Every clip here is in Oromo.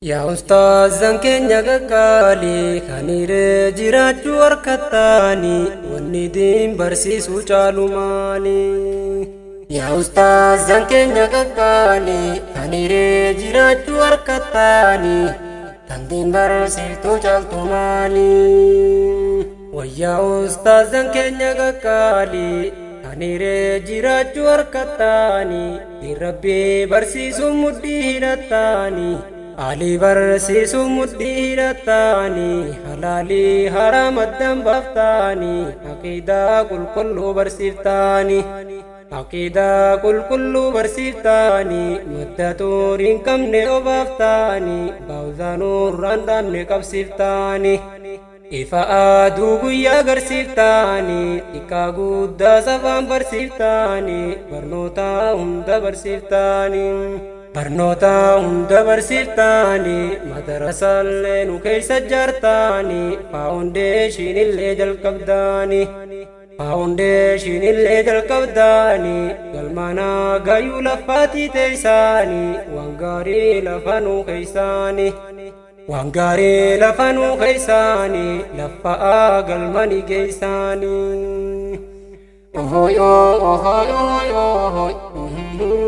يا أستاذ زنكين قالي خنير جراجو وركتاني والندين برسيسو جالو مالي يا أستاذ زنكين قالي خنير جراجو وركتاني تندين برسيسو جالو مالي ويا أستاذ زنكين قالي خنير جراجو وركتاني دي ربي برسيسو مدينتاني علي برسيسو مديرتاني حلالي حرام الدم بفتاني عقيدة كل برسيفتاني عقيدة كل برسيفتاني مدتورين كم نوبفتاني باوزانور راندام نكبسفتاني إفا أدوغو يا غرسيفتاني إكا غودا سفان برسيفتاني برنوتا هندا برسيفتاني برنوتا هندا برسيفتاني مدرسة اللي نكيس جارتاني فاونديشن اللي جلقبداني فاونديشن اللي جلقبداني قلمانا غايو لفاتي تيساني وانغاري لفانو خيساني وانغاري لفانو خيساني لفا قلماني كيساني أوهوي أوهوي أوهوي أوهوي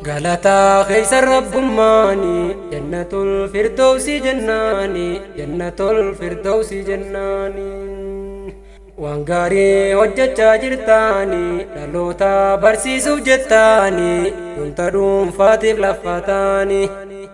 غلطا خيس الرب ماني جنة الفردوس جناني جنة الفردوس جناني وانغاري وججا جرتاني دلوتا برسيسو جتاني ينتدوم فاتف لفتاني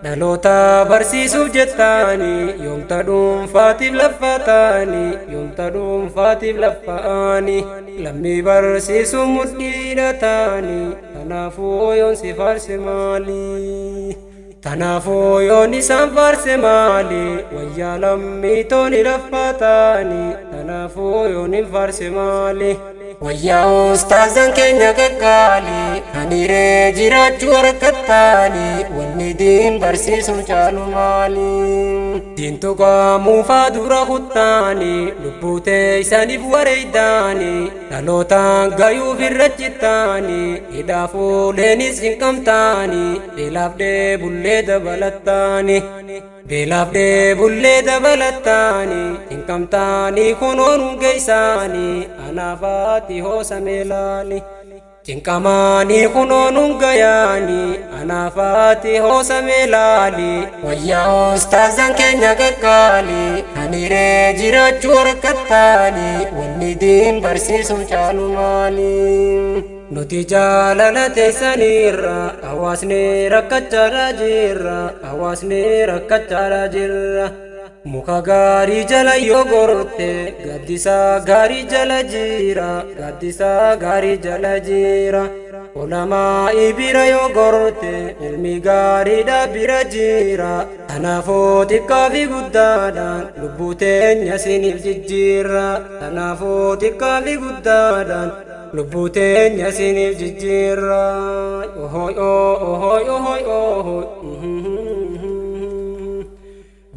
دلوتا برسيسو جتاني ينتدوم فاتف لفتاني ينتدوم فاتف لفاني لمي برسيسو مدينتاني تنافو ينسي فارس مالي تنافو يونسان فارس مالي ويا لمي توني لفتاني تنافو يوني فارس مالي ويا أستاذن كينيا قالي خنيري جراجو وركتاني والندين برسيسو جالو مالي دين توقا مفادورا خطاني لبوتي سانيف وريداني تلوتان غايو في الرجتاني إدافو لينيس انكمتاني بلاف دي بولي دبلتاني بلاف دي بولي دبلتاني انكمتاني خنون قيساني أنا فاتي هو سميلاني تنكماني خنون غياني أنا فاتي هو سميلاني ويا أستاذن كينيا قالي خنيري جراجو وركتاني والندين برسيسو جالو مالي نوتي جالالة سنيرا أواسني ركتشارا جيرا أواسني ركتشارا جيرا muka gaarii jala yoo gorte gaddisaa gaarii jala jira gaddisaa gaarii jala jira ulamaa ibira yoo gorte ilmi gaariidha bira jira kanaafuu xiqqaa fi guddaadhaan lubbuu teenya siniif jijjiirra kanaafuu xiqqaa fi guddaadhaan lubbuu teenya siniif jijjiirra ohoy ohoy ohoy ohoy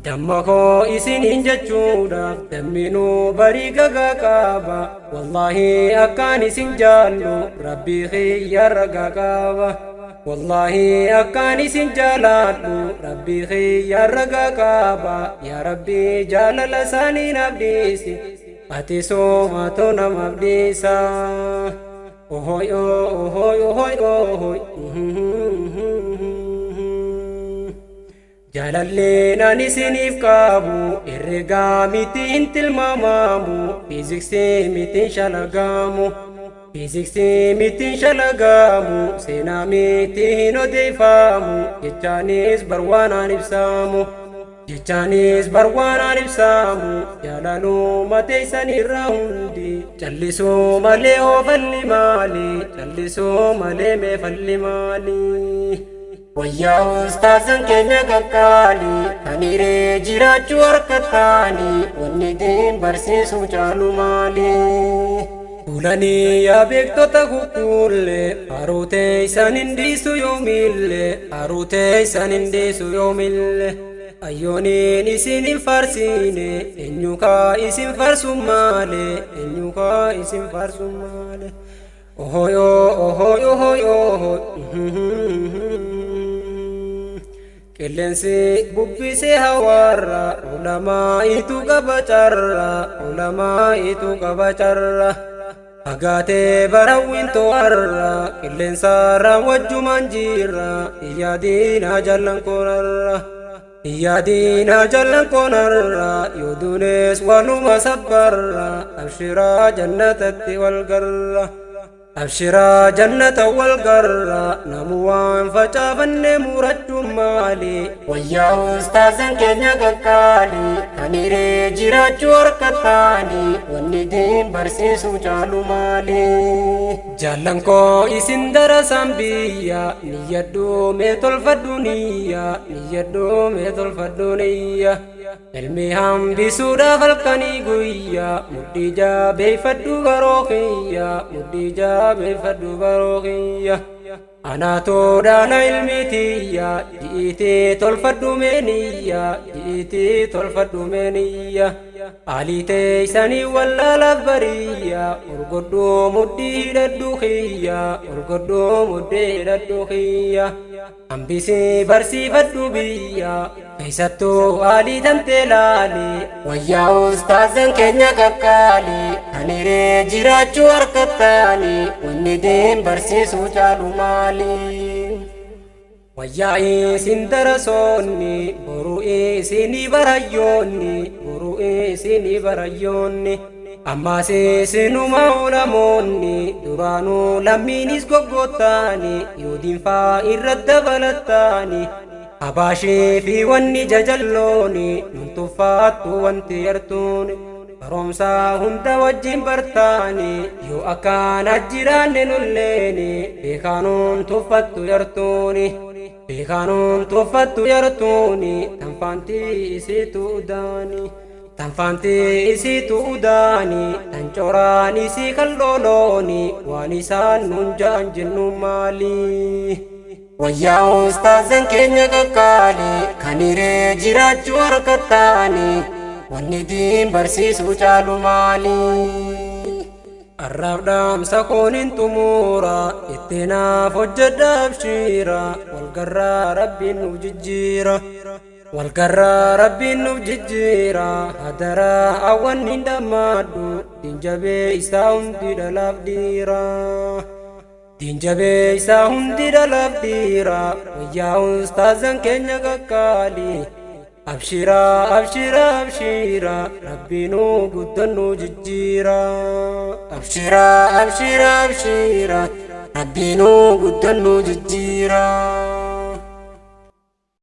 دمكو إسنين جتشودا دمينو بريقا قابا والله أكاني سنجالو ربي خيار قابا والله أكاني سنجالاتو ربي خيار قابا يا ربي جال لساني نبديسي أتي سوماتو نمبديسا أوهوي أوهوي أوهوي أوهوي جالالينا نسينيف كابو إرقامي تلمامامو فيزيكسي ميتين شلقامو فيزيكسي ميتين شلقامو سينامي تينو ديفامو جتانيس بروانا نفسامو جتانيس بروانا نفسامو جالالو متيسان الراوندي جلسو مالي وفلي مالي جلسو مالي مفلي مالي ويا أستاذن كينيا قالي خنيري جراجو وركتاني والندين برسيسو جالو مالي قولاني يا بيكتو تقول أروتي سننديسو يوميل أروتي سننديسو يوميل أيوني نسين الفارسيني إنيوكا اسم فارسو مالي إنيوكا اسم فارسو مالي أوهوي أوهوي أوهوي أوهوي qilleensi bubbisee hawaarra ulamaa'itu qaba carra ulamaa'itu qaba carra agaatee barawwiin to'arra qilleensaarra wajjumaan jirra iyyaadiina jallan koonarra iyyaadiina jallan koonarra yoo duunees waluma sabbarra abshiraa jannatatti walgarra abshiraa jannata walgarra namuwaan facaafanne murachuun maali wayyaa ustaazan keenya qaqqaali kan hiree jiraachuu harkataani wanni diin barsiisu caalu maali jaallan koo isin darasaan biyya niyyadhuu mee tolfadhu niyya ilmi hambisuudhaaf halkanii guyyaa mudhii jaabeeffadhu baroo kiyya mudhii jaabeeffadhu baroo kiyya anaatoodhaana ilmiitiyya ji'iitii tolfadhu meeniyya ji'iitii tolfadhu meeniyya aliitee isanii wallaalaaf bariyya urgodhuu mudhii hidhadhu kiyya urgodhuu mudhii hidhadhu kiyya hambisii barsiifadhu biyya keessattuu alii tantee laali wayyaa ustaazan keenya qaqqaali kan hiree jiraachuu harkataani wanni diin barsiisu caalu maali wayyaa isin darasoonni boruu isinii barayyoonni ammaas isinuma ulamoonni duraanuu lammiinis goggottaani yoo diinfaa irratti dabalattaani abaashee fi wanni jajallooni nun tuffaattu wanti yartuuni baromsaa hunda wajjin bartaani yoo akkaan ajjiraanne nulleeni beekaanuun tuffattu yartuuni beekaanuun tuffattu yartuuni tanfaantii isiitu udaani tanfaantii isiitu udaani tan coraan isii kalloolooni waan isaan nun jaan jennu maali wayyaa ustaazan keenya qaqqaali kan hiree jiraachuu harkataani wanni diin barsiisu caalu maali arraaf dhaamsa kooniin xumuura ittinaaf hojjedha abshiira walgarraa rabbiin nuuf jijjiira walgarraa rabbiin nuuf jijjiira hadaraa awwanni hin dhammaadhu dinjabee isaa hundi dhalaaf dhiira dinjabee isaa hundi dhalaaf dhiira wayyaa ustaazan keenya qaqqaali abshira rabbiinuu guddannuu jijjiira abshira rabbiinuu guddannuu jijjiira